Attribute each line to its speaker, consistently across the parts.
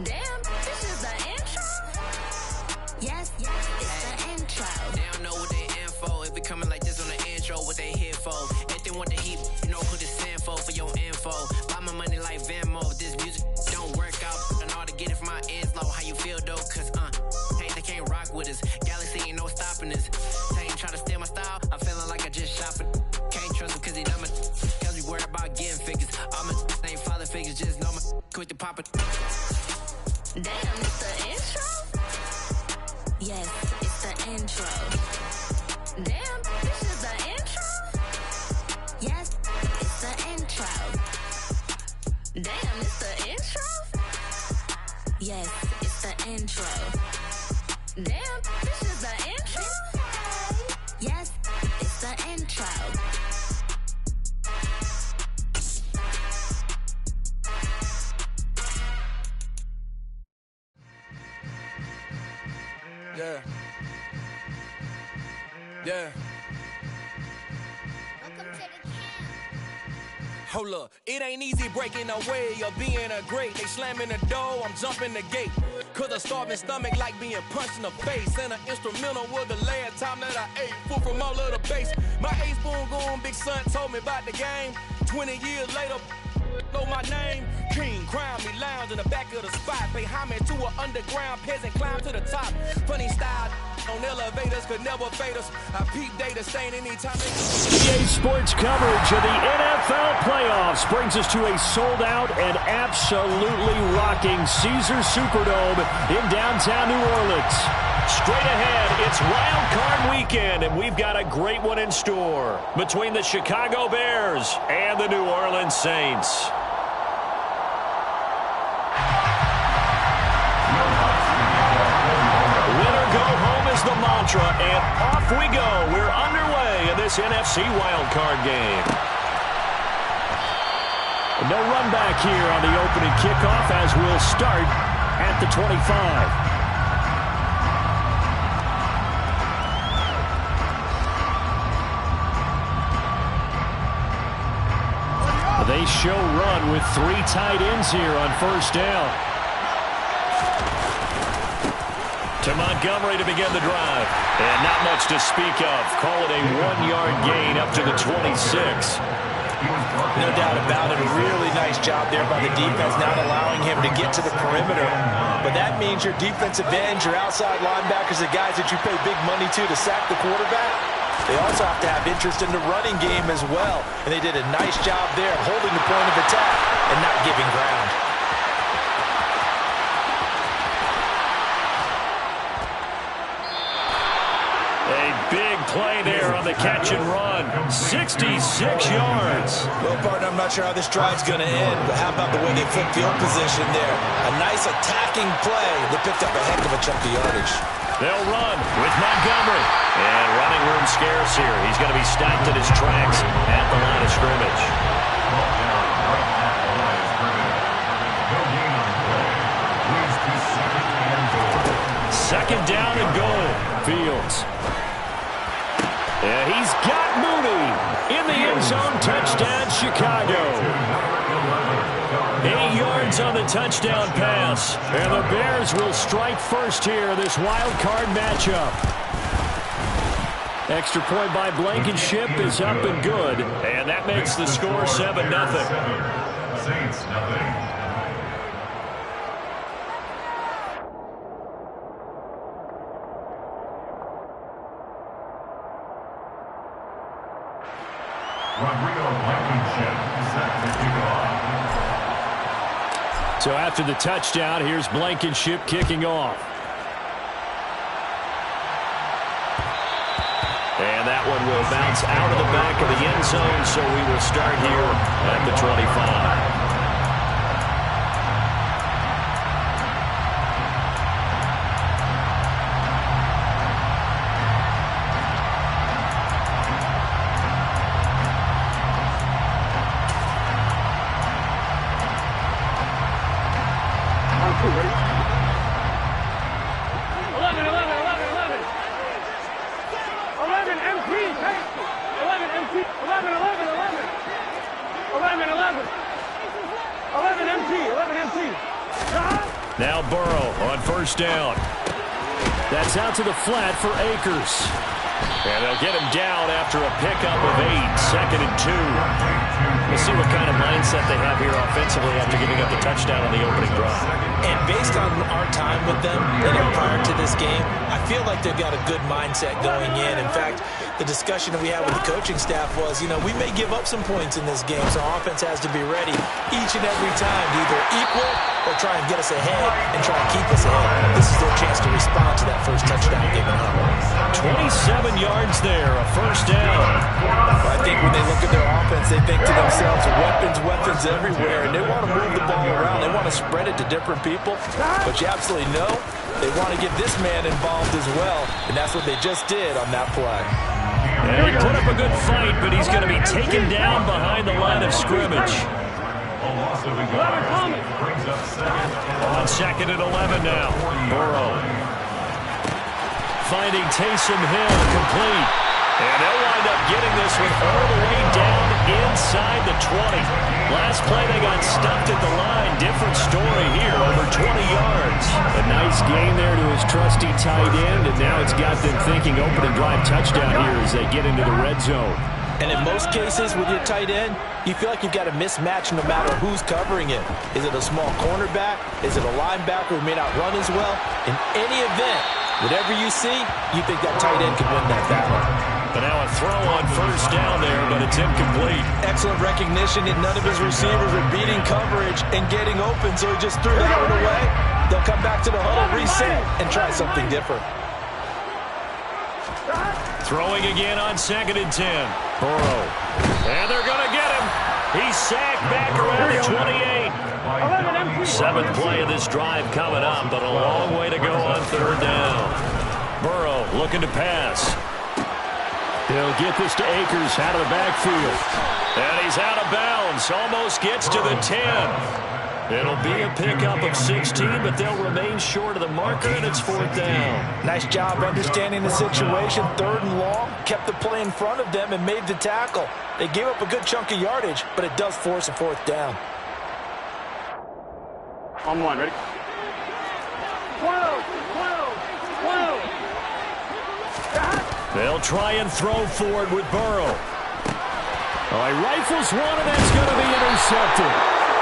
Speaker 1: Damn, this is the intro? Yes, it's the intro.
Speaker 2: They don't know what they in for. If we coming like this on the intro, what they here for? If they want the heat, you know who to send for your info. Buy my money like Venmo. This music don't work out. And all to get it from my ends low. How you feel though? Cause hey, they can't rock with us. Galaxy ain't no stopping us. They ain't try to steal my style. I'm feeling like I just shot for. Can't trust him cause he done my. Cause we worried about getting figures. All my ain't father figures. Just know my quick to pop it.
Speaker 1: Damn, it's the intro? Yes, it's the intro. Damn, this is the intro? Yes, it's the intro. Damn, it's the intro? Yes, it's the intro. Damn, this is the intro? Yes, it's the intro.
Speaker 3: Yeah. Yeah.
Speaker 4: Welcome to the camp.
Speaker 3: Hold up, it ain't easy breaking away or being a great. They slamming the door, I'm jumping the gate. Cause a starving stomach like being punched in the face. And an instrumental was the last time that I ate. Food from all of the base. My A-spoon going, big son told me about the game. 20 years later, know my name. King, crown me, lounge in the back of the spot. Pay homage to an underground peasant, climb to the top. Funny style on elevators could never fade us. I peep data stain anytime they...
Speaker 5: EA Sports coverage of the NFL playoffs brings us to a sold-out and absolutely rocking Caesars Superdome in downtown New Orleans. Straight ahead, it's Wild Card Weekend, and we've got a great one in store between the Chicago Bears and the New Orleans Saints. The mantra, and off we go. We're underway in this NFC wildcard game. No run back here on the opening kickoff as we'll start at the 25. They show run with 3 tight ends here on first down. To Montgomery to begin the drive. And not much to speak of. Call it a 1-yard gain up to the 26.
Speaker 6: No doubt about it. A really nice job there by the defense, not allowing him to get to the perimeter. But that means your defensive ends, your outside linebackers, the guys that you pay big money to sack the quarterback, they also have to have interest in the running game as well. And they did a nice job there holding the point of attack and not giving ground.
Speaker 5: Big play there on the catch and run. 66 yards.
Speaker 6: Well, partner, I'm not sure how this drive's going to end, but how about the way they flip field position there? A nice attacking play. They picked up a heck of a chunk of yardage.
Speaker 5: They'll run with Montgomery. And running room scarce here. He's going to be stopped at his tracks at the line of scrimmage. Second down and goal. Fields. Yeah, he's got Mooney in the end zone. Touchdown, Chicago. 8 yards on the touchdown pass. And the Bears will strike first here, this wild card matchup. Extra point by Blankenship is up and good. And that makes the score 7-0.
Speaker 7: Saints, nothing.
Speaker 5: So after the touchdown, here's Blankenship kicking off. And that one will bounce out of the back of the end zone, so we will start here at the 25. Now Burrow on first down. That's out to the flat for Akers. And they'll get him down after a pickup of 8, 2nd and 2. We'll see what kind of mindset they have here offensively after giving up the touchdown on the opening drive.
Speaker 6: And based on our time with them, prior to this game, I feel like they've got a good mindset going in. In fact, the discussion that we had with the coaching staff was, we may give up some points in this game, so our offense has to be ready each and every time to either equal or try and get us ahead and try and keep us ahead. This is their chance to respond to that first touchdown given up.
Speaker 5: 27 yards there, a first down.
Speaker 6: I think when they look at their offense, they think to themselves, weapons everywhere, and they want to move the ball around. They want to spread it to different people, but you absolutely know they want to get this man involved as well, and that's what they just did on that play.
Speaker 5: And he put up a good fight, but he's going to be taken down behind the line of scrimmage. On 2nd and 11 now. Burrow finding Taysom Hill complete. And they'll wind up getting this one all the way down inside the 20. Last play they got stuffed at the line. Different story here, over 20 yards. A nice gain there to his trusty tight end, and now it's got them thinking opening drive touchdown here as they get into the red zone.
Speaker 6: And in most cases with your tight end, you feel like you've got a mismatch no matter who's covering it. Is it a small cornerback? Is it a linebacker who may not run as well? In any event, whatever you see, you think that tight end can win that battle.
Speaker 5: But now a throw on first down there, but it's incomplete.
Speaker 6: Excellent recognition that none of his receivers are beating coverage and getting open, so he just threw that one away. They'll come back to the huddle, reset, and try something different.
Speaker 5: Throwing again on 2nd and 10. Burrow. And they're going to get him. He's sacked back around the 28. 7th play of this drive coming up, but a long way to go on 3rd down. Burrow looking to pass. He'll get this to Akers out of the backfield. And he's out of bounds. Almost gets to the 10. It'll be a pickup of 16, but they'll remain short of the marker, and it's 4th down.
Speaker 6: Nice job understanding the situation. 3rd and long. Kept the play in front of them and made the tackle. They gave up a good chunk of yardage, but it does force a 4th down.
Speaker 8: On 1, ready? 12.
Speaker 5: They'll try and throw forward with Burrow. All right, rifles one, and that's going to be intercepted.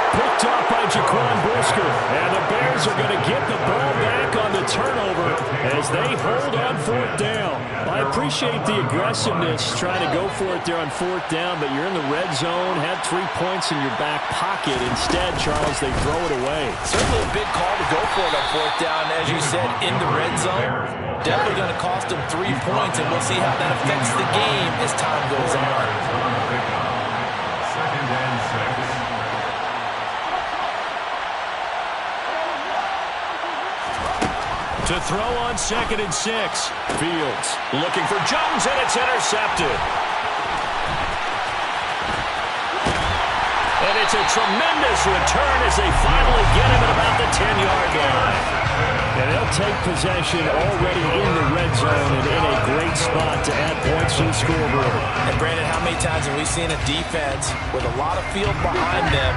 Speaker 5: Picked up by Jaquan Brisker. And the Bears are going to get the ball back on the turnover as they hold on 4th down. I appreciate the aggressiveness trying to go for it there on 4th down, but you're in the red zone, had 3 points in your back pocket. Instead, Charles, they throw it away.
Speaker 6: Certainly a big call to go for it on 4th down, as you said, in the red zone. Definitely going to cost them 3 points, and we'll see how that affects the game as time goes on.
Speaker 7: 2nd and 6.
Speaker 5: To throw on 2nd and 6. Fields looking for Jones, and it's intercepted. And it's a tremendous return as they finally get him at about the 10-yard line. And they'll take possession already in the red zone and in a great spot to add points to the scoreboard.
Speaker 6: And Brandon, how many times have we seen a defense with a lot of field behind them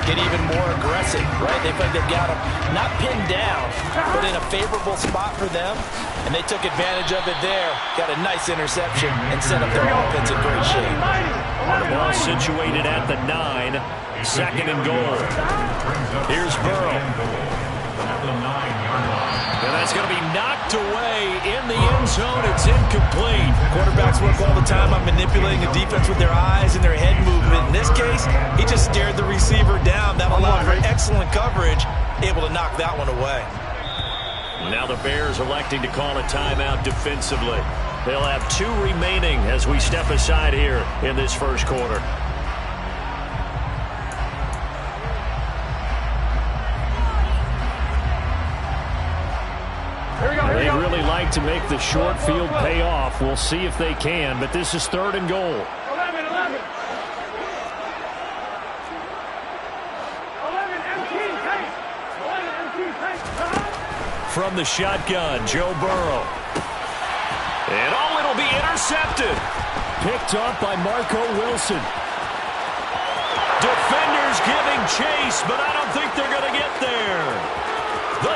Speaker 6: get even more aggressive, right? They feel like they've got them not pinned down, but in a favorable spot for them. And they took advantage of it there. Got a nice interception and set up their offense in great shape.
Speaker 5: The ball situated at the 9. 2nd and goal. Here's Burrow. And that's going to be knocked away in the end zone. It's incomplete.
Speaker 6: Quarterbacks work all the time on manipulating a defense with their eyes and their head movement. In this case, he just stared the receiver down. That allowed for excellent coverage, able to knock that one away.
Speaker 5: Now the Bears electing to call a timeout defensively. They'll have 2 remaining as we step aside here in this first quarter. They'd really like to make the short field pay off. We'll see if they can, but this is 3rd and goal.
Speaker 8: 11.
Speaker 5: From the shotgun, Joe Burrow. And it'll be intercepted. Picked off by Marco Wilson. Defenders giving chase, but I don't think they're going to get there. The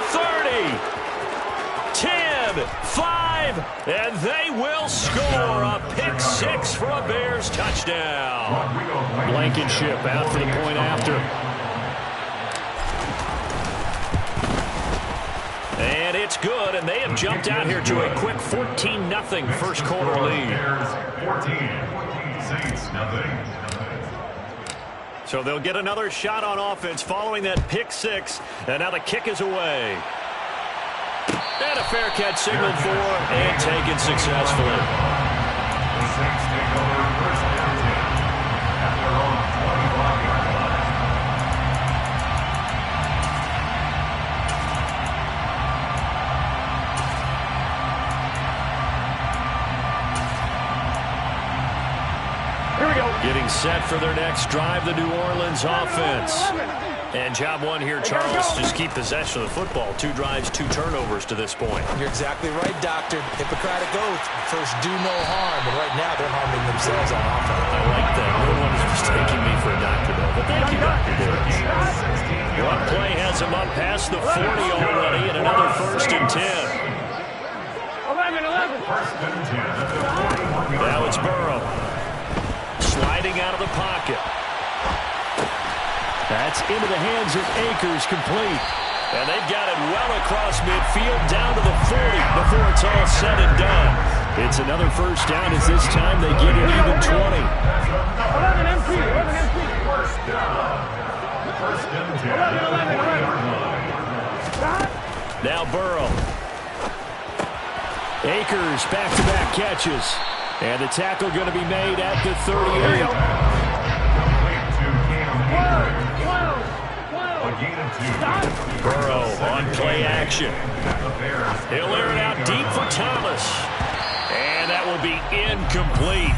Speaker 5: And they will score a pick six for a Bears touchdown. Blankenship out for the point after. And it's good, and they have jumped out here to a quick 14-0 first quarter lead.
Speaker 7: 14, Saints nothing.
Speaker 5: So they'll get another shot on offense following that pick six, and now the kick is away. And a fair catch signaled for and taken successfully.
Speaker 7: The Saints take over first down 10 at their own 25-yard line.
Speaker 5: Here we go. Getting set for their next drive, the New Orleans offense. And job one here, Charles, just keep possession of the football. 2 drives, 2 turnovers to this point.
Speaker 6: You're exactly right, Doctor. Hippocratic oath. First, do no harm. And right now, they're harming themselves on offense.
Speaker 5: I like that. No one is mistaking me for a doctor, though. But thank you, Dr. Diggs. One play has him up past the 40 already, and another first and 10.
Speaker 7: 11. First and 10 at the 41-yard line.
Speaker 5: Now it's Burrow. Sliding out of the pocket. That's into the hands of Akers, complete. And they've got it well across midfield, down to the 40 before it's all said and done. It's another first down as this time they get it even 20.
Speaker 7: 11 MP. First down. First and 10 at the 40-yard line.
Speaker 5: Now Burrow. Akers back-to-back catches. And the tackle going to be made at the 38. Burrow on play action. He'll air it out deep for Thomas. And that will be incomplete.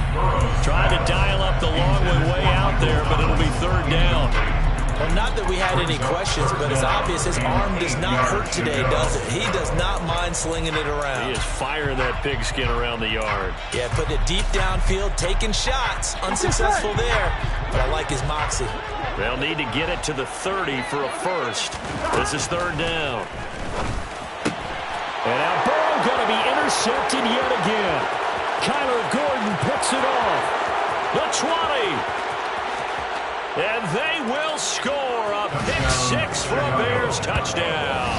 Speaker 5: Trying to dial up the long way out there, but it'll be third down.
Speaker 6: Well, not that we had any questions, but it's obvious his arm does not hurt today, does it? He does not mind slinging it around.
Speaker 5: He is firing that pigskin around the yard.
Speaker 6: Yeah, putting it deep downfield, taking shots. Unsuccessful there, but I like his moxie.
Speaker 5: They'll need to get it to the 30 for a first. This is third down. And now Burrow going to be intercepted yet again. Kyler Gordon picks it off. The 20. And they will score a pick six for a Bears touchdown.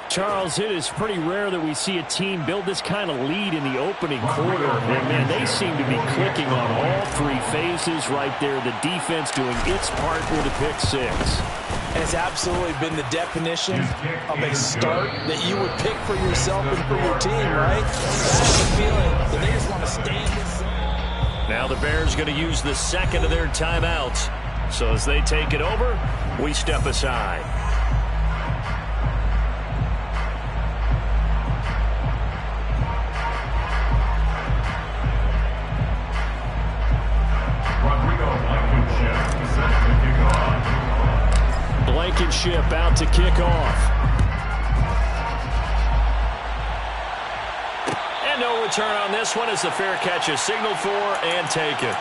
Speaker 5: Charles, it is pretty rare that we see a team build this kind of lead in the opening quarter. And, man, they seem to be clicking on all 3 phases right there. The defense doing its part with a pick six.
Speaker 6: And it's absolutely been the definition of a start that you would pick for yourself and for your team, right? That's the feeling that they just want to stand this.
Speaker 5: Now the Bears going to use the second of their timeouts. So as they take it over, we step aside. Blankenship out to kick off. And no return on this one as the fair catch is signaled for and taken.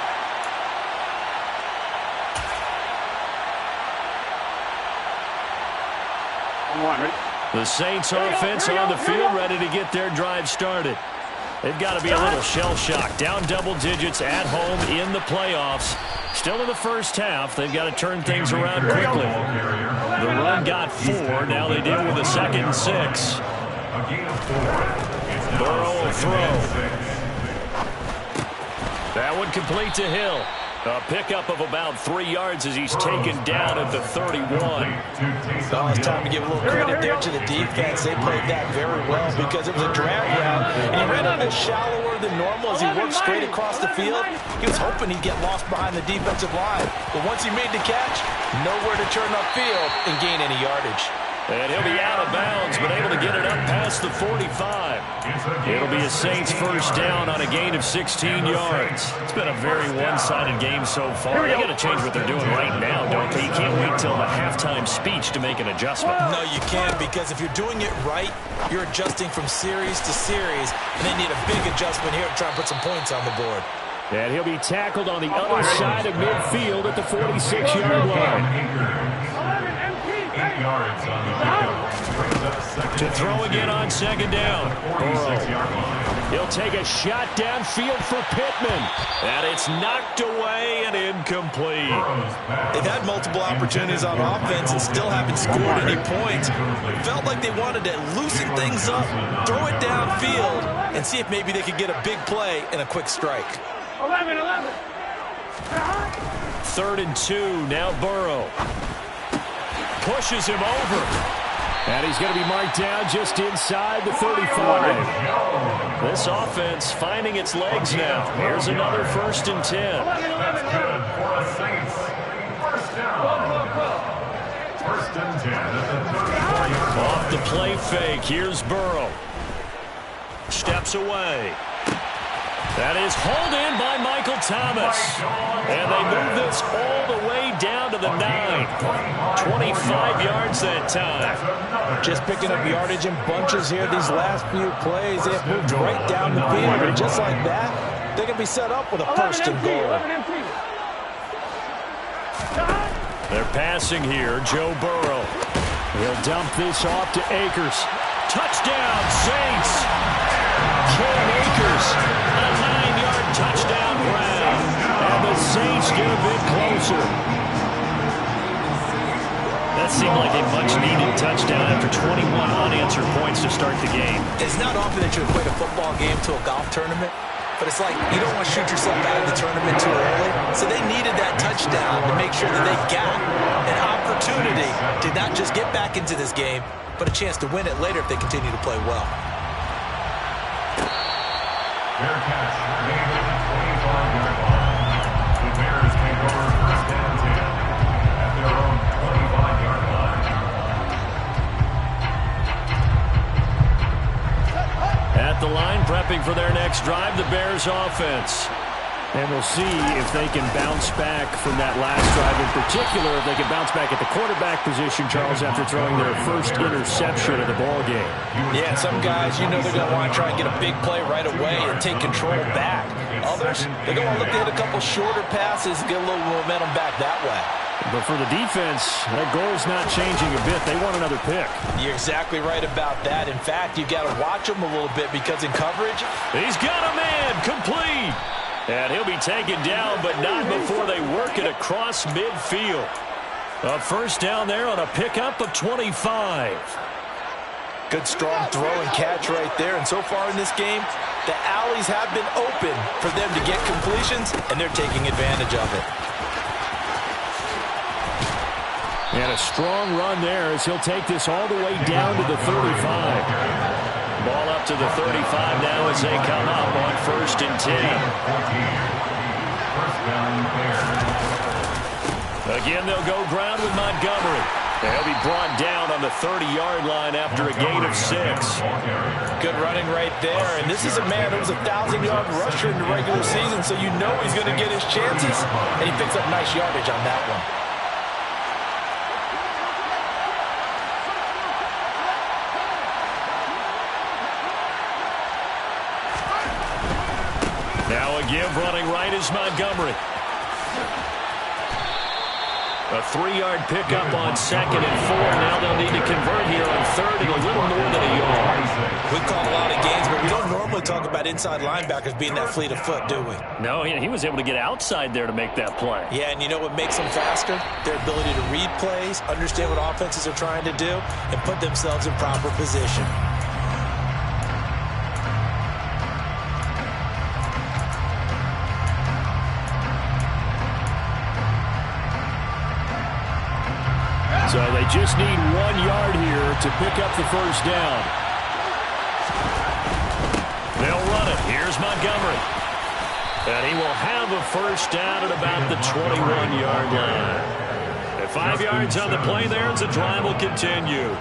Speaker 5: The Saints offense on the field ready to get their drive started. They've got to be a little shell-shocked. Down double digits at home in the playoffs. Still in the first half. They've got to turn things around quickly. The run got 4. Now they deal with a 2nd and 6. Burrow will throw. That one complete to Hill. A pickup of about 3 yards as he's taken down at the 31.
Speaker 6: Oh, it's time to give a little credit there to the defense. They played that very well because it was a drag route. And he ran a bit shallower than normal as he worked straight across the field. He was hoping he'd get lost behind the defensive line. But once he made the catch, nowhere to turn upfield and gain any yardage.
Speaker 5: And he'll be out of bounds, but able to get it up past the 45. It'll be a Saints first down on a gain of 16 yards. It's been a very one-sided game so far. They got to change what they're doing right now, don't they? You can't wait till the halftime speech to make an adjustment.
Speaker 6: No, you can't, because if you're doing it right, you're adjusting from series to series, and they need a big adjustment here to try and put some points on the board.
Speaker 5: And he'll be tackled on the other side of midfield at the 46-yard line.
Speaker 7: yards on the pickup. Brings up second
Speaker 5: To throw again on second down.
Speaker 7: 46-yard line.
Speaker 5: He'll take a shot downfield for Pittman. And it's knocked away and incomplete.
Speaker 6: They've had multiple opportunities on offense and still haven't scored any points. It felt like they wanted to loosen things up, throw it downfield, and see if maybe they could get a big play and a quick strike.
Speaker 8: 11.
Speaker 5: 3rd and 2. Now Burrow. Pushes him over. And he's going to be marked down just inside the 35. This offense finding its legs now. Here's another 1st and 10.
Speaker 7: That's good for the Saints. First down. 1st and 10 at the 34-yard line.
Speaker 5: Off the play fake. Here's Burrow. Steps away. That is hauled in by Michael Thomas. And they move this all the way down to the 9. 25 yards that time.
Speaker 6: Just picking up yardage in bunches here these last few plays. They have moved right down the field. And just like that, they can be set up with a 1st and goal.
Speaker 5: They're passing here. Joe Burrow. He'll dump this off to Akers. Touchdown, Saints. Cam Akers. A 9-yard touchdown grab. And the Saints get a bit closer. That seemed like a much-needed touchdown after 21 unanswered points to start the game.
Speaker 6: It's not often that you equate a football game to a golf tournament, but it's like you don't want to shoot yourself out of the tournament too early. So they needed that touchdown to make sure that they got an opportunity to not just get back into this game, but a chance to win it later if they continue to play well.
Speaker 7: Fair catch made at the 25-yard line. The Bears take over 1st and 10 at their own 25-yard line.
Speaker 5: At the line, prepping for their next drive, the Bears offense. And we'll see if they can bounce back from that last drive. In particular, if they can bounce back at the quarterback position, Charles, after throwing their first interception of the ball game.
Speaker 6: Yeah, some guys, you know they're going to want to try and get a big play right away and take control back. Others, they're going to look to hit a couple shorter passes and get a little momentum back that way.
Speaker 5: But for the defense, that goal's not changing a bit. They want another pick.
Speaker 6: You're exactly right about that. In fact, you've got to watch them a little bit because in coverage,
Speaker 5: he's got a man complete. And he'll be taken down, but not before they work it across midfield. A 1st down there on a pickup of 25.
Speaker 6: Good strong throw and catch right there. And so far in this game, the alleys have been open for them to get completions, and they're taking advantage of it.
Speaker 5: And a strong run there as he'll take this all the way down to the 35. Ball up to the 35 now as they come up on 1st and 10. Again, they'll go ground with Montgomery. They'll be brought down on the 30-yard line after a gain of 6.
Speaker 6: Good running right there. And this is a man who was a 1,000-yard rusher in the regular season, so you know he's going to get his chances. And he picks up nice yardage on that one.
Speaker 5: Now again, running right is Montgomery. A 3-yard pickup on 2nd and 4. Now they'll need to convert here on 3rd and a little more than a yard.
Speaker 6: We've called a lot of games, but we don't normally talk about inside linebackers being that fleet of foot, do we?
Speaker 5: No, he was able to get outside there to make that play.
Speaker 6: Yeah, and you know what makes them faster? Their ability to read plays, understand what offenses are trying to do, and put themselves in proper position.
Speaker 5: So they just need 1 yard here to pick up the 1st down. They'll run it. Here's Montgomery. And he will have a 1st down at about the 21-yard line. At 5 yards on the play there as the drive will continue.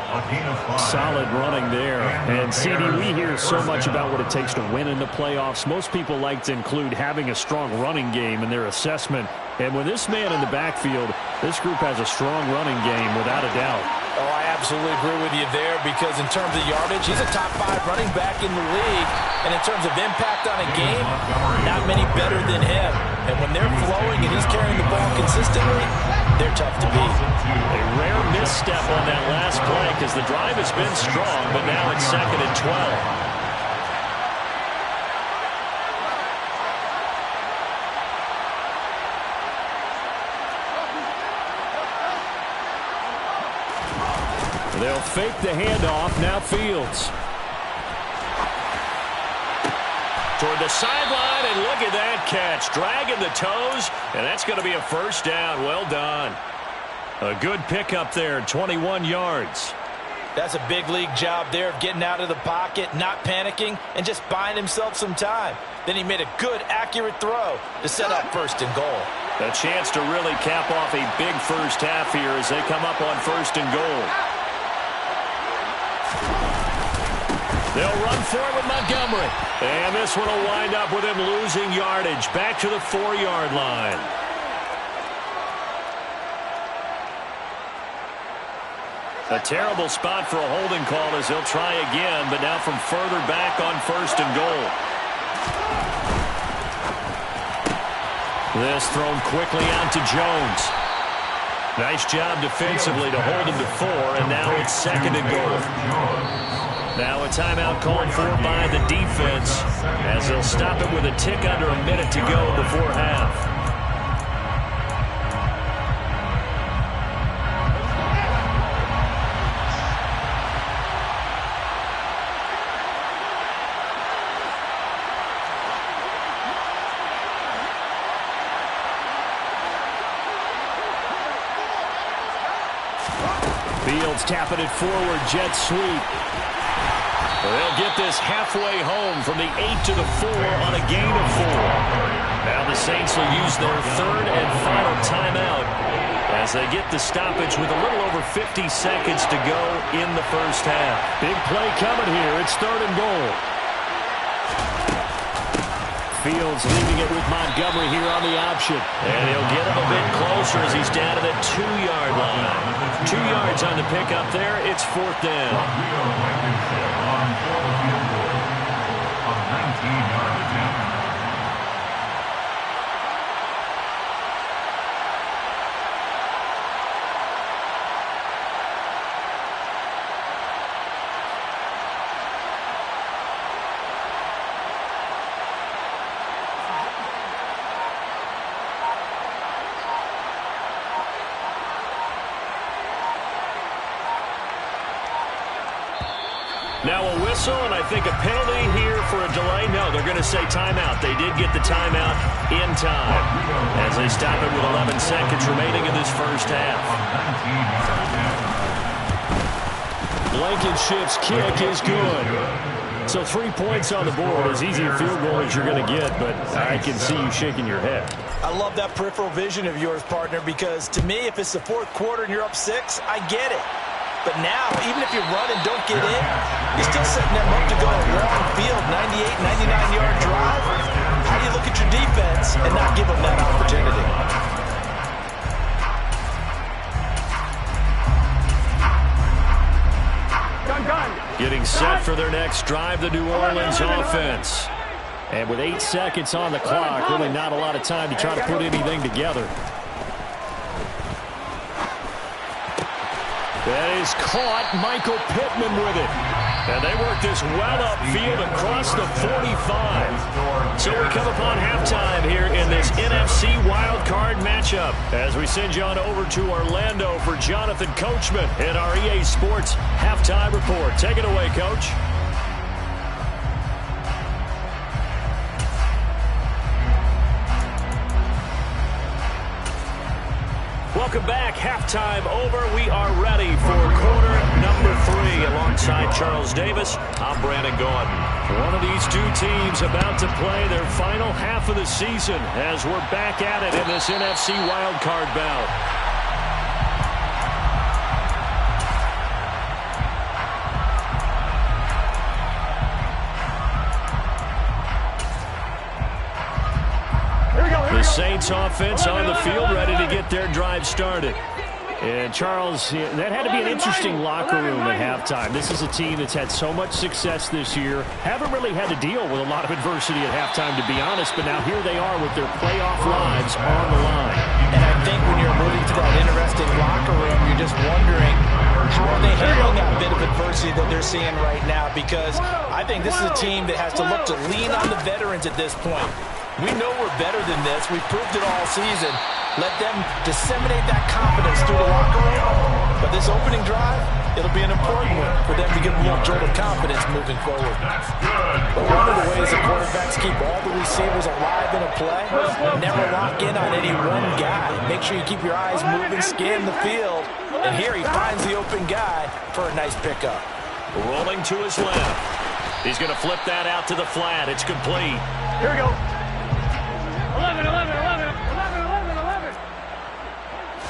Speaker 5: Solid running there. And, CD, we hear so much about what it takes to win in the playoffs. Most people like to include having a strong running game in their assessment. And with this man in the backfield, this group has a strong running game without a doubt.
Speaker 6: Oh, I absolutely agree with you there because in terms of yardage, he's a top 5 running back in the league. And in terms of impact on a game, not many better than him. And when they're flowing and he's carrying the ball consistently, they're tough to beat.
Speaker 5: A rare misstep on that last play because the drive has been strong, but now it's 2nd and 12. They'll fake the handoff. Now Fields. Toward the sideline, and look at that catch. Dragging the toes, and that's going to be a first down. Well done. A good pickup there, 21 yards.
Speaker 6: That's a big league job there of getting out of the pocket, not panicking, and just buying himself some time. Then he made a good, accurate throw to set up 1st and goal.
Speaker 5: A chance to really cap off a big first half here as they come up on 1st and goal. They'll run for it with Montgomery. And this one will wind up with him losing yardage. Back to the 4-yard line. A terrible spot for a holding call as he'll try again, but now from further back on 1st and goal. This thrown quickly out to Jones. Nice job defensively to hold him to 4, and now it's 2nd and goal. Now a timeout called for by the defense as they'll stop it with a tick under a minute to go before half. Fields tapping it forward, jet sweep. They'll get this halfway home from the 8 to the 4 on a gain of 4. Now the Saints will use their 3rd and final timeout as they get the stoppage with a little over 50 seconds to go in the first half. Big play coming here. It's 3rd and goal. Fields leaving it with Montgomery here on the option. And he'll get him a bit closer as he's down to the 2-yard line. 2 yards on the pickup there. It's 4th down. Now a whistle, and I think a penalty here for a delay. No, they're going to say timeout. They did get the timeout in time as they stop it with 11 seconds remaining in this first half. Blankenship's kick is good. So 3 points on the board. As easy a field goal as you're going to get, but I can see you shaking your head.
Speaker 6: I love that peripheral vision of yours, partner, because to me, if it's the 4th quarter and you're up 6, I get it. But now, even if you run and don't get in, you're still setting them up to go a long field, 98, 99-yard drive. How do you look at your defense and not give them that opportunity?
Speaker 5: Getting set for their next drive, the New Orleans offense. And with 8 seconds on the clock, really not a lot of time to try to put anything together. That is caught. Michael Pittman with it. And they work this well upfield across the 45. So we come upon halftime here in this NFC wildcard matchup as we send you on over to Orlando for Jonathan Coachman in our EA Sports halftime report. Take it away, Coach. Welcome back. Halftime over. We are ready for quarter number 3. Alongside Charles Davis, I'm Brandon Gaudin. One of these two teams about to play their final half of the season as we're back at it in this NFC wildcard bout. The Saints offense on the field ready to get their drive started. And Charles, that had to be an interesting locker room at halftime. This is a team that's had so much success this year. Haven't really had to deal with a lot of adversity at halftime, to be honest. But now here they are with their playoff lives on the line.
Speaker 6: And I think when you're a moving to that interesting locker room, you're just wondering how are they handling that bit of adversity that they're seeing right now, because I think this is a team that has to look to lean on the veterans at this point. We know we're better than this. We've proved it all season. Let them disseminate that confidence through the locker room. But this opening drive, it'll be an important one for them to give them a little jolt of confidence moving forward. But one of the ways the quarterbacks keep all the receivers alive in a play, never lock in on any one guy. Make sure you keep your eyes moving, scan the field. And here he finds the open guy for a nice pickup.
Speaker 5: Rolling to his left. He's going to flip that out to the flat. It's complete.
Speaker 8: Here we go. 11, 11, 11, 11, 11, 11.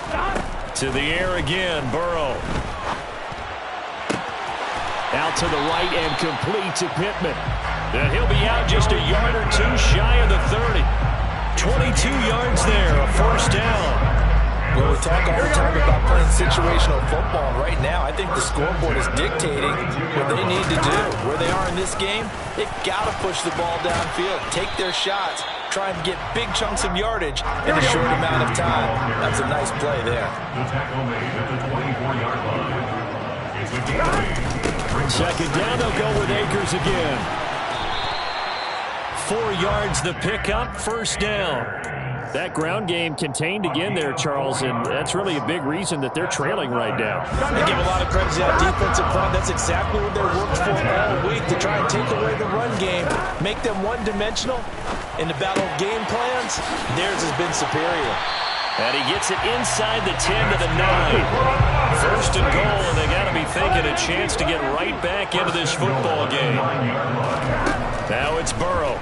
Speaker 8: Stop.
Speaker 5: To the air again, Burrow. Out to the right and complete to Pittman. And he'll be out just a yard or two shy of the 30. 22 yards there, a first down.
Speaker 6: Well, we talk all the time about playing situational football. Right now, I think the scoreboard is dictating what they need to do. Where they are in this game, they've got to push the ball downfield, take their shots, try and get big chunks of yardage in a short amount of time. That's a nice play there.
Speaker 7: The tackle made at the 24-yard line. It's a gain.
Speaker 5: Second down, they'll go with Akers again. 4 yards the pickup, first down. That ground game contained again there, Charles, and that's really a big reason that they're trailing right now.
Speaker 6: They give a lot of credit to that defensive front. That's exactly what they worked for all week, to try and take away the run game, make them one-dimensional. In the battle of game plans, theirs has been superior.
Speaker 5: And he gets it inside the 10 to the 9. First and goal, and they got to be thinking a chance to get right back into this football game. Now it's Burrow.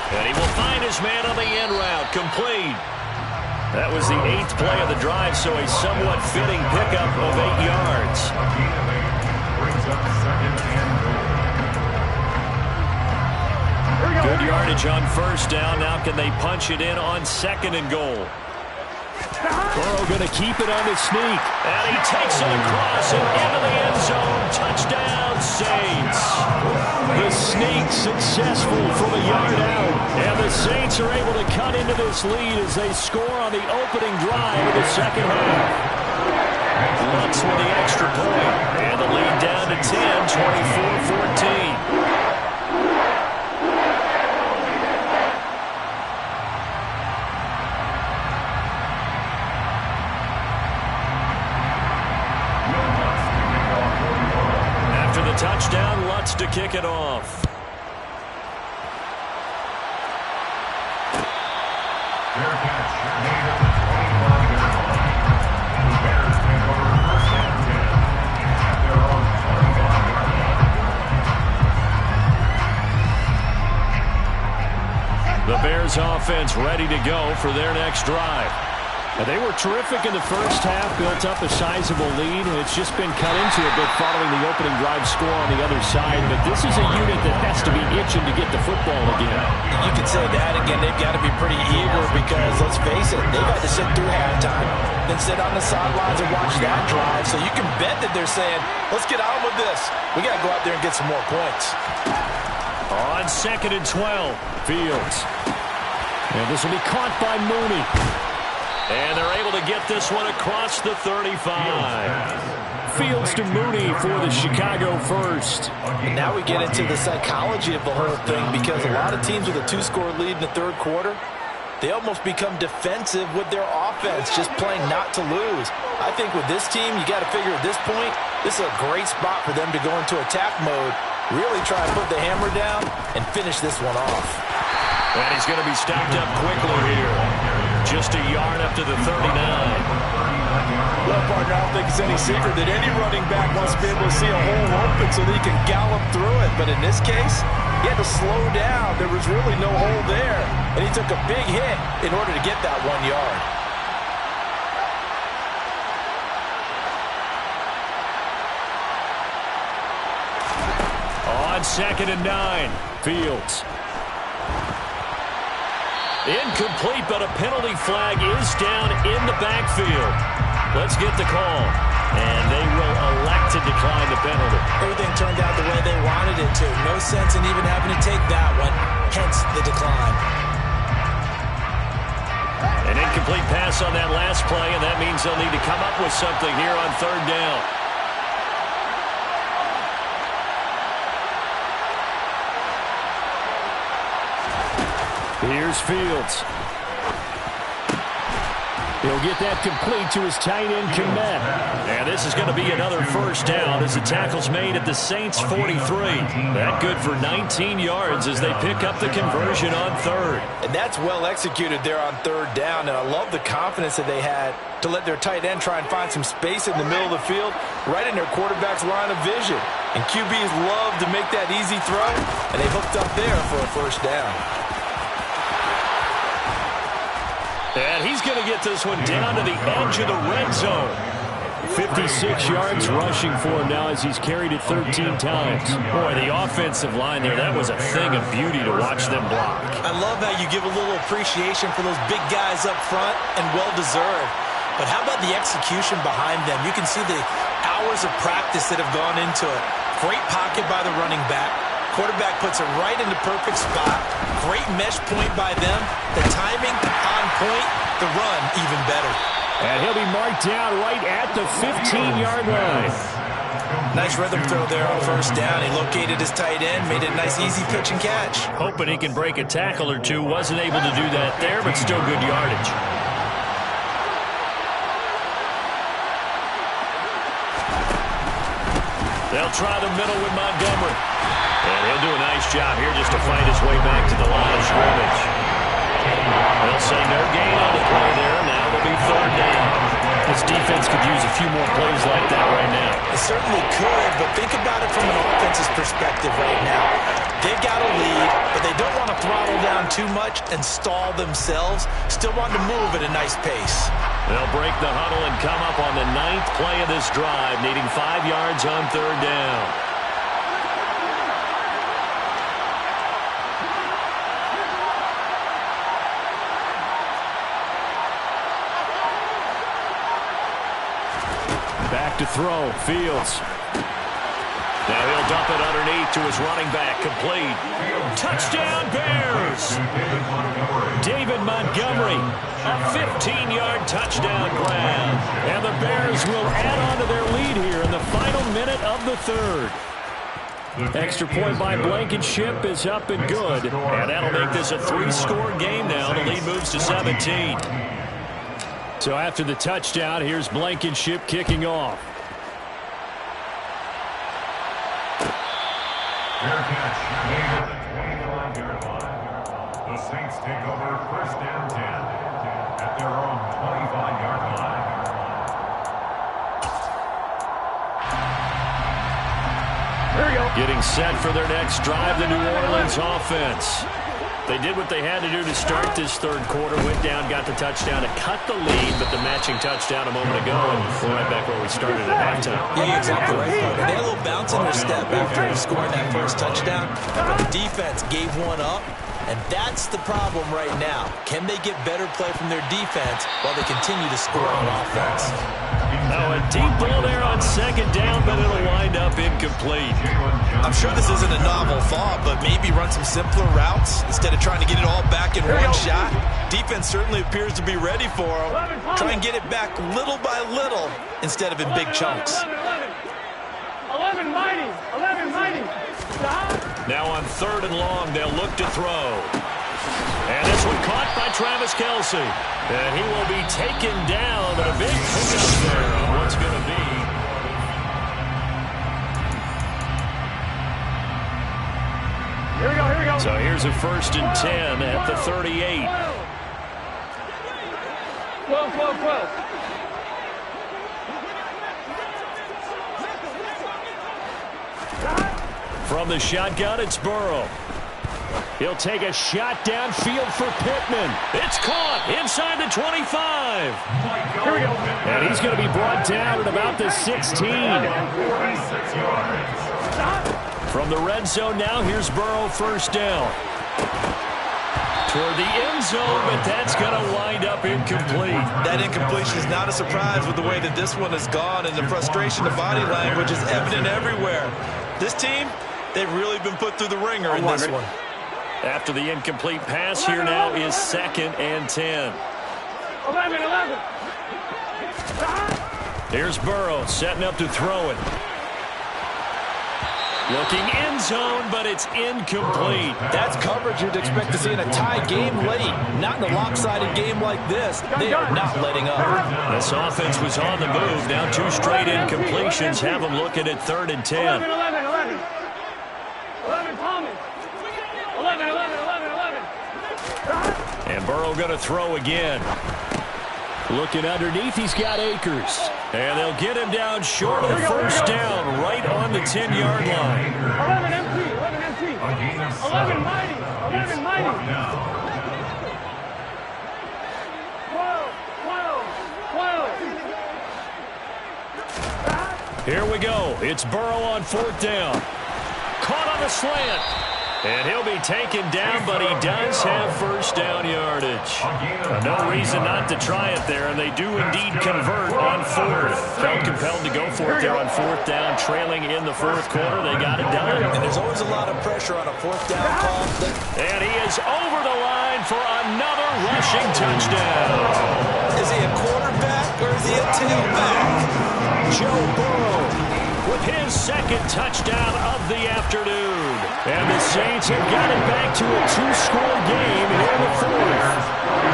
Speaker 5: And he will find his man on the end route, complete. That was the 8th play of the drive, so a somewhat fitting pickup of 8 yards. Good yardage on first down. Now can they punch it in on second and goal? Burrow going to keep it on the sneak. And he takes it across and into the end zone. Touchdown, Saints. The sneak successful from a yard out. And the Saints are able to cut into this lead as they score on the opening drive of the second half. Lutz with the extra point. And the lead down to 10, 24-14. Touchdown, Lutz to kick it off.
Speaker 7: Fair catch made at the 25-yard line. The Bears take over first and 10 at their own 25-yard line.
Speaker 5: The Bears offense ready to go for their next drive. They were terrific in the first half, built up a sizable lead, and it's just been cut into a bit following the opening drive score on the other side. But this is a unit that has to be itching to get the football again.
Speaker 6: You could say that again. They've got to be pretty eager because, let's face it, they've had to sit through halftime, then sit on the sidelines and watch that drive. So you can bet that they're saying, let's get on with this. We got to go out there and get some more points.
Speaker 5: On second and 12, Fields. And this will be caught by Mooney. And they're able to get this one across the 35. Fields to Mooney for the Chicago first.
Speaker 6: And now we get into the psychology of the whole thing, because a lot of teams with a 2-score lead in the third quarter, they almost become defensive with their offense, just playing not to lose. I think with this team, you got to figure at this point, this is a great spot for them to go into attack mode, really try to put the hammer down and finish this one off.
Speaker 5: And he's going to be stopped up quickly here. Just a yard up to the 39.
Speaker 6: Well, partner, I don't think it's any secret that any running back wants to be able to see a hole open so that he can gallop through it. But in this case, he had to slow down. There was really no hole there. And he took a big hit in order to get that 1 yard.
Speaker 5: On second and 9, Fields. Incomplete, but a penalty flag is down in the backfield. Let's get the call. And they will elect to decline the penalty.
Speaker 6: Everything turned out the way they wanted it to. No sense in even having to take that one, hence the decline.
Speaker 5: An incomplete pass on that last play, and that means they'll need to come up with something here on third down. Here's Fields. He'll get that complete to his tight end, Kmet. And this is going to be another first down as the tackle's made at the Saints' 43. That good for 19 yards as they pick up the conversion on third.
Speaker 6: And that's well executed there on third down, and I love the confidence that they had to let their tight end try and find some space in the middle of the field, right in their quarterback's line of vision. And QBs love to make that easy throw, and they hooked up there for a first down.
Speaker 5: And he's going to get this one down to the edge of the red zone. 56 yards rushing for him now as he's carried it 13 times. Boy, the offensive line there, that was a thing of beauty to watch them block.
Speaker 6: I love how you give a little appreciation for those big guys up front, and well-deserved. But how about the execution behind them? You can see the hours of practice that have gone into it. Great pocket by the running back. Quarterback puts it right in the perfect spot. Great mesh point by them. The timing on point. The run even better.
Speaker 5: And he'll be marked down right at the 15-yard line.
Speaker 6: Nice rhythm throw there on first down. He located his tight end, made it a nice easy pitch and catch.
Speaker 5: Hoping he can break a tackle or two. Wasn't able to do that there, but still good yardage. They'll try the middle with Montgomery. And he'll do a nice job here just to fight his way back to the line of scrimmage. They'll say no gain on the play there. Now it'll be third down. This defense could use a few more plays like that right now.
Speaker 6: It certainly could, but think about it from an offense's perspective right now. They've got a lead, but they don't want to throttle down too much and stall themselves. Still want to move at a nice pace.
Speaker 5: They'll break the huddle and come up on the 9th play of this drive, needing 5 yards on third down. Back to throw, Fields. Now he'll dump it underneath to his running back, complete. Touchdown, Bears! David Montgomery, a 15-yard touchdown grab. And the Bears will add on to their lead here in the final minute of the third. Extra point by Blankenship is up and good. And that'll make this a 3-score game now. The lead moves to 17. So after the touchdown, here's Blankenship kicking off.
Speaker 7: Fair catch made at the 25-yard line. The Saints take over first and 10 at their own 25-yard line.
Speaker 5: There you go. Getting set for their next drive, the New Orleans offense. They did what they had to do to start this third quarter. Went down, got the touchdown to cut the lead, but the matching touchdown a moment ago, and we're right back where we started at halftime.
Speaker 6: Yeah, exactly right. They had a little bounce in their step after scoring that first touchdown. But the defense gave one up, and that's the problem right now. Can they get better play from their defense while they continue to score on offense?
Speaker 5: Now a deep ball there on second down, but it'll wind up incomplete.
Speaker 6: I'm sure this isn't a novel thought, but maybe run some simpler routes instead of trying to get it all back in one shot. Defense certainly appears to be ready for them. Try and get it back little by little instead of in big chunks.
Speaker 8: 11 mighty. 11 mighty.
Speaker 5: Now on third and long, they'll look to throw. And this one caught by Travis Kelce. And he will be taken down, but a big pickup there on what's going to be.
Speaker 8: Here we go, here we go.
Speaker 5: So here's a 1st and 10 at the 38.
Speaker 8: 12, 12, 12.
Speaker 5: From the shotgun, it's Burrow. He'll take a shot downfield for Pittman. It's caught inside the 25.
Speaker 8: Here we go.
Speaker 5: And he's going to be brought down at about the 16.
Speaker 7: 46 yards.
Speaker 5: From the red zone now, here's Burrow, first down. Toward the end zone, but that's going to wind up incomplete.
Speaker 6: That incompletion is not a surprise with the way that this one has gone, and the frustration of body language is evident everywhere. This team, they've really been put through the ringer in this one.
Speaker 5: After the incomplete pass, here now is 2nd and 10.
Speaker 8: 11.
Speaker 5: Here's Burrow setting up to throw it. Looking end zone, but it's incomplete.
Speaker 6: That's coverage you'd expect to see in a tie game late. Not in a lopsided game like this. They are not letting up.
Speaker 5: This offense was on the move. Now 2 straight incompletions have them looking at 3rd and 10.
Speaker 8: 11, Thomas. 11.
Speaker 5: And Burrow going to throw again. Looking underneath, he's got Akers. And they'll get him down short of the first down, right on the 10-yard line.
Speaker 8: 11 empty. 11 mighty. 12.
Speaker 5: Here we go. It's Burrow on 4th down. Caught on the slant. And he'll be taken down, but he does have first down yardage. No reason not to try it there, and they do indeed convert on 4th. Felt compelled to go for it there on 4th down, trailing in the 4th quarter. They got it done.
Speaker 6: And there's always a lot of pressure on a 4th down call.
Speaker 5: And he is over the line for another rushing touchdown.
Speaker 6: Is he a quarterback or is he a tailback?
Speaker 5: Joe Burrow with his 2nd touchdown of the afternoon. And the Saints have got it back to a 2-score game here in the 4th.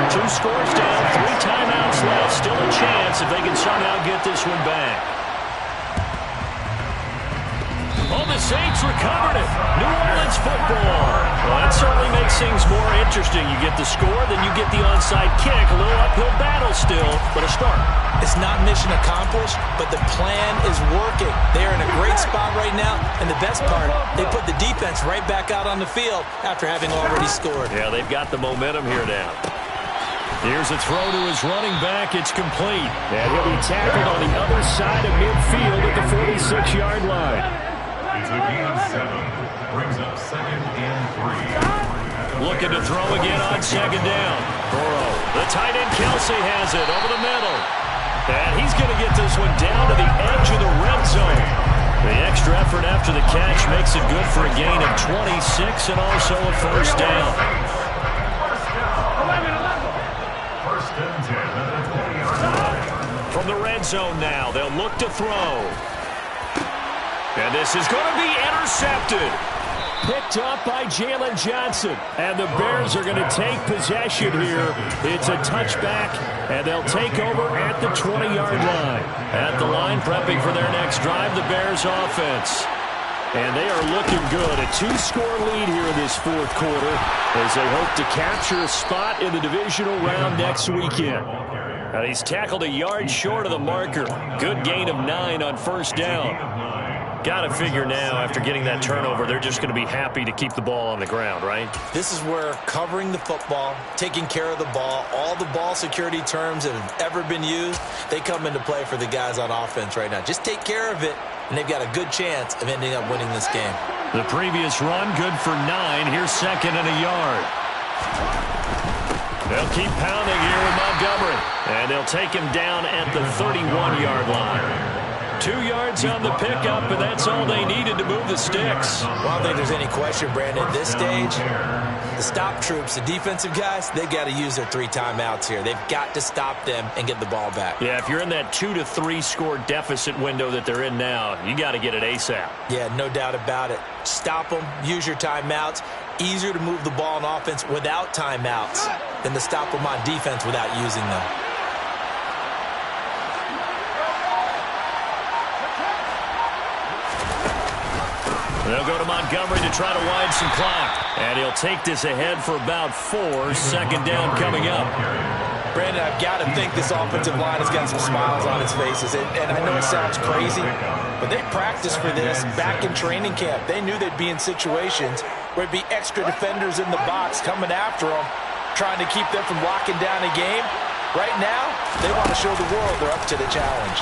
Speaker 5: 2 scores down, 3 timeouts left. Still a chance if they can somehow get this one back. Oh, the Saints recovered it. New Orleans football. Well, that certainly makes things more interesting. You get the score, then you get the onside kick. A little uphill battle still, but a start.
Speaker 6: It's not mission accomplished, but the plan is working. They're in a great spot right now, and the best part, they put the defense right back out on the field after having already scored.
Speaker 5: Yeah, they've got the momentum here now. Here's a throw to his running back. It's complete. And he'll be tackled on the other side of midfield at the 46-yard line.
Speaker 7: It's a gain of 7. Brings up 2nd and 3.
Speaker 5: Looking to throw again on 2nd down. Burrow. The tight end Kelsey has it over the middle. And he's going to get this one down to the edge of the red zone. The extra effort after the catch makes it good for a gain of 26 and also a first down.
Speaker 7: 1st and 10 at the 20-yard line.
Speaker 5: From the red zone now, they'll look to throw. And this is going to be intercepted. Picked up by Jalen Johnson. And the Bears are going to take possession here. It's a touchback, and they'll take over at the 20-yard line. At the line, prepping for their next drive, the Bears offense. And they are looking good. A 2-score lead here in this 4th quarter as they hope to capture a spot in the divisional round next weekend. And he's tackled a yard short of the marker. Good gain of 9 on first down. Got to figure now, after getting that turnover, they're just going to be happy to keep the ball on the ground, right?
Speaker 6: This is where covering the football, taking care of the ball, all the ball security terms that have ever been used, they come into play for the guys on offense right now. Just take care of it, and they've got a good chance of ending up winning this game.
Speaker 5: The previous run, good for 9. Here's 2nd and a yard. They'll keep pounding here with Montgomery, and they'll take him down at the 31-yard line. 2 yards on the pickup, and that's all they needed to move the sticks.
Speaker 6: Well, I don't think there's any question, Brandon. At this stage, the stop troops, the defensive guys, they've got to use their 3 timeouts here. They've got to stop them and get the ball back.
Speaker 5: Yeah, if you're in that 2 to 3 score deficit window that they're in now, you got to get it ASAP.
Speaker 6: Yeah, no doubt about it. Stop them, use your timeouts. Easier to move the ball on offense without timeouts than to stop them on defense without using them.
Speaker 5: They'll go to Montgomery to try to widen some clock. And he'll take this ahead for about 4. 2nd down coming up.
Speaker 6: Brandon, I've got to think this offensive line has got some smiles on its faces. And I know it sounds crazy, but they practiced for this back in training camp. They knew they'd be in situations where it'd be extra defenders in the box coming after them, trying to keep them from locking down a game. Right now, they want to show the world they're up to the challenge.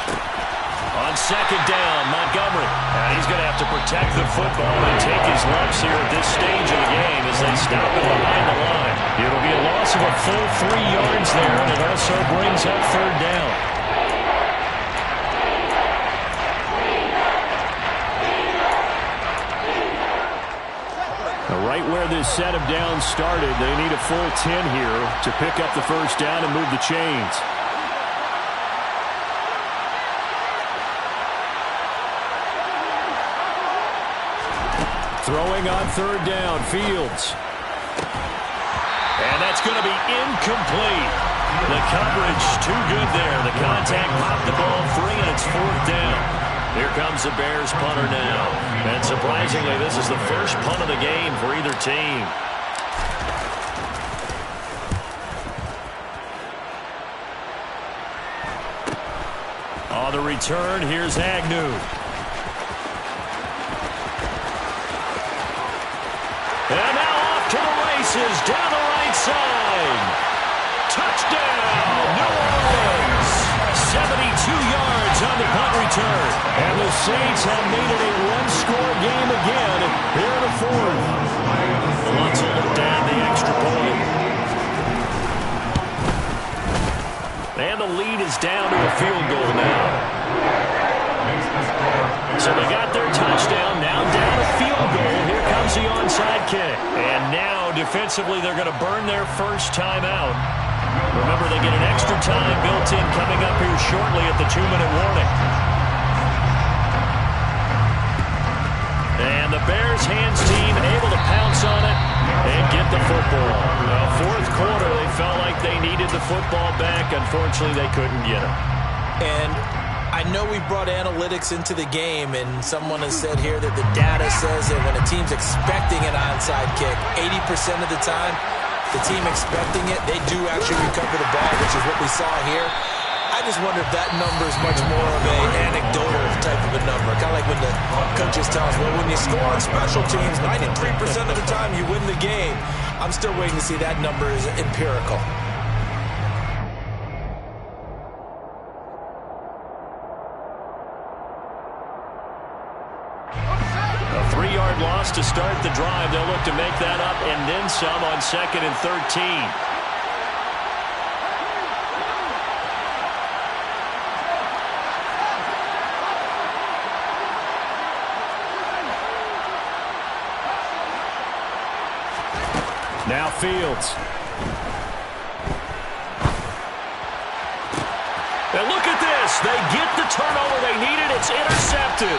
Speaker 5: On 2nd down, Montgomery. And he's going to have to protect the football and take his lumps here at this stage of the game as they stop it behind the line. It'll be a loss of a full 3 yards there, and it also brings up 3rd down. A Right where this set of downs started, they need a full 10 here to pick up the first down and move the chains. Throwing on third down, Fields. And that's going to be incomplete. The coverage too good there. The contact popped the ball free, and it's fourth down. Here comes the Bears punter now. And surprisingly, this is the first punt of the game for either team. On the return, here's Agnew. And now off to the races, down the right side. Touchdown, New Orleans. 72 yards on the punt return. And the Saints have made it a one-score game again here in the fourth. Lutz will look down the extra point. And the lead is down to a field goal now. So they got their touchdown, now down a field goal. Here comes the onside kick. And now, defensively, they're going to burn their first time out. Remember, they get an extra time built in coming up here shortly at the 2-minute warning. And the Bears hands team able to pounce on it and get the football. Fourth quarter, they felt like they needed the football back. Unfortunately, they couldn't get it.
Speaker 6: And I know we brought analytics into the game, and someone has said here that the data says that when a team's expecting an onside kick, 80% of the time, the team expecting it, they do actually recover the ball, which is what we saw here. I just wonder if that number is much more of an anecdotal type of a number. Kind of like when the coaches tell us, well, when you score on special teams, 93% of the time you win the game. I'm still waiting to see that number is empirical.
Speaker 5: A 3-yard loss to start the drive. They'll look to make that up and then some on 2nd and 13. Now Fields. And look at this. They get the turnover they needed. It's intercepted.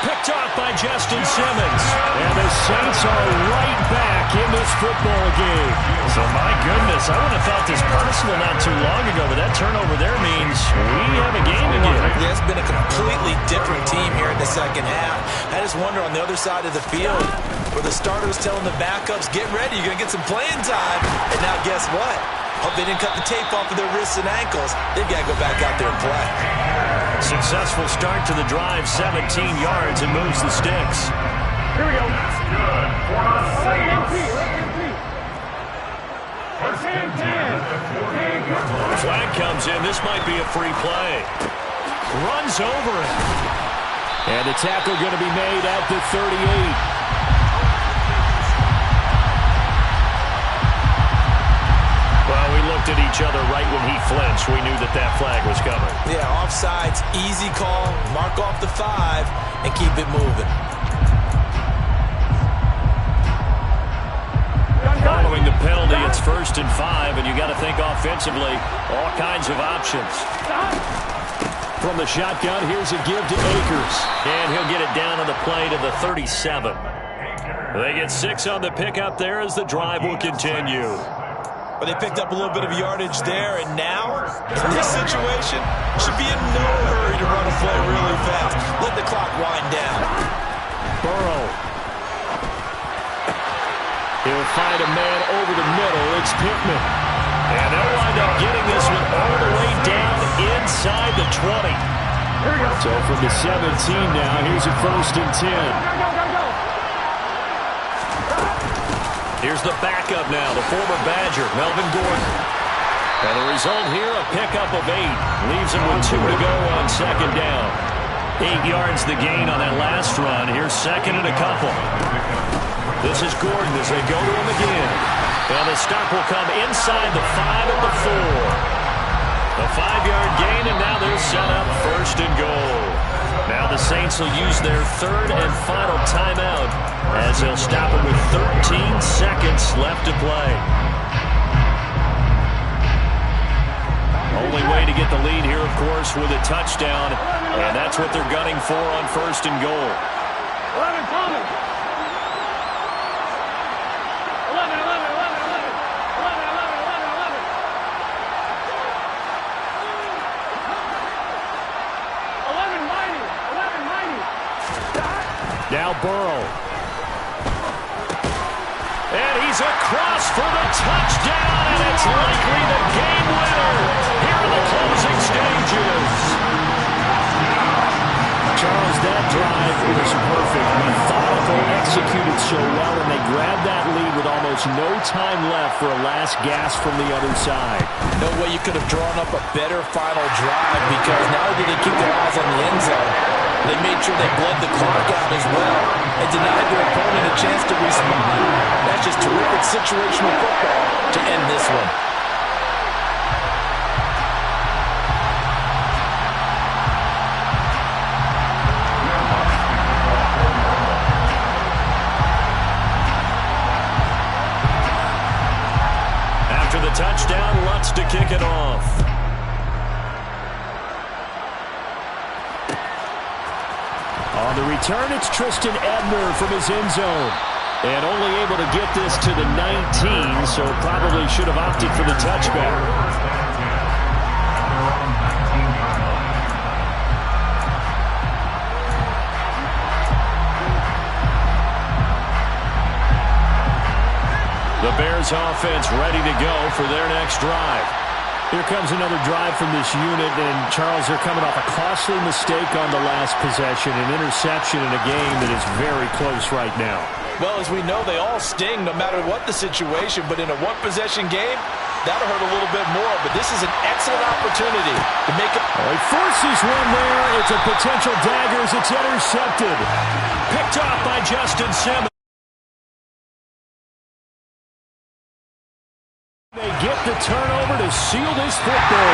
Speaker 5: Picked off by Justin Simmons. And the Saints are right back in this football game. So, my goodness, I would have thought this personal not too long ago, but that turnover there means we have a game again.
Speaker 6: Yeah, it's been a completely different team here in the second half. I just wonder on the other side of the field where the starters telling the backups, get ready, you're going to get some playing time. And now guess what? Hope they didn't cut the tape off of their wrists and ankles. They've got to go back out there and play.
Speaker 5: Successful start to the drive, 17 yards, and moves the sticks.
Speaker 8: Here we go.
Speaker 7: That's good for the Saints.
Speaker 5: Flag comes in. This might be a free play. Runs over it. And the tackle going to be made at the 38. Well, we looked at each other right when he flinched. We knew that that flag was coming.
Speaker 6: Yeah, offsides, easy call, mark off the 5, and keep it moving.
Speaker 5: Following the penalty, it's 1st and 5, and you got to think offensively, all kinds of options. From the shotgun, here's a give to Akers. And he'll get it down on the play to the 37. They get 6 on the pickup there as the drive will continue.
Speaker 6: But they picked up a little bit of yardage there, and now, in this situation, should be in no hurry to run a play really fast. Let the clock wind down.
Speaker 5: Burrow. He'll find a man over the middle. It's Pittman. And they'll wind up getting this one all the way down inside the 20. So from the 17 now, here's a 1st and 10. Here's the backup now, the former Badger, Melvin Gordon. And the result here, a pickup of 8. Leaves him with 2 to go on 2nd down. 8 yards the gain on that last run. Here's 2nd and a couple. This is Gordon as they go to him again. And the stop will come inside the 5 at the 4. A 5-yard gain, and now they'll set up 1st and goal. Now the Saints will use their third and final timeout as they'll stop it with 13 seconds left to play. Only way to get the lead here, of course, with a touchdown, and that's what they're gunning for on first and goal.
Speaker 8: 11 coming. 11, 11, 11, 11. 11, 11, 11, 11. 11 mighty. 11 mighty.
Speaker 5: Now Burrow. And he's across for the touchdown, and it's likely the game winner here in the closing stages. Charles, that drive was perfect. Methodical, executed so well, and they grabbed that lead with almost no time left for a last gasp from the other side.
Speaker 6: No way you could have drawn up a better final drive, because not only did they keep their eyes on the end zone, they made sure they bled the clock out as well and denied their opponent a chance to respond. That's just terrific situational football to end this one.
Speaker 5: After the touchdown, Lutz to kick it off. On the return, it's Tristan Ebner from his end zone. And only able to get this to the 19, so probably should have opted for the touchback. The Bears offense ready to go for their next drive. Here comes another drive from this unit, and Charles, they're coming off a costly mistake on the last possession, an interception in a game that is very close right now.
Speaker 6: Well, as we know, they all sting no matter what the situation, but in a one-possession game, that'll hurt a little bit more, but this is an excellent opportunity to make it.
Speaker 5: He forces one there. It's a potential dagger as it's intercepted. Picked off by Justin Simmons. They get the turnover to seal this football